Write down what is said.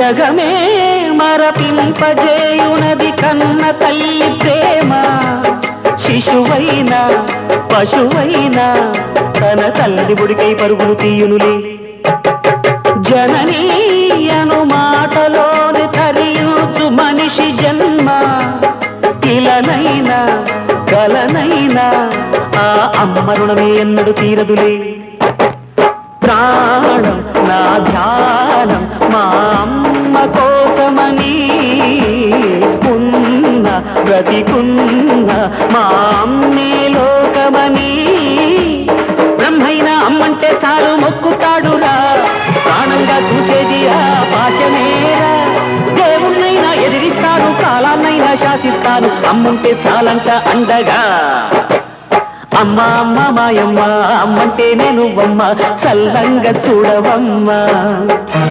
జగమే మరపింపజేయునది కన్న తల్లి ప్రేమ. శిశువైనా పశువైనా తన తల్లి బుడికై పరుగులు తీయునులే. జననీ అను మాటలోని తరియుచు మనిషి జన్మ. ఇలనైనా కలనైనా ఆ అమ్మ రుణమే ఎన్నడు తీరదులే. ప్రాణం నా ధ్యానం మా అమ్మ కోసమని, ఉన్న బ్రతికున్న మా అమ్మే లోకమని. బ్రహ్మైనా అమ్మంటే చాలు మొక్కుతాడురా, ప్రాణంగా చూసేది ఆ పాశమేరా. దేవుణ్ణైనా ఎదిరిస్తాను, కాలాన్నైనా శాసిస్తాను, అమ్ముంటే చాలంట అండగా. అమ్మ అమ్మ మాయమ్మ, అమ్మంటే నేను అమ్మ, చల్లంగా చూడవమ్మ.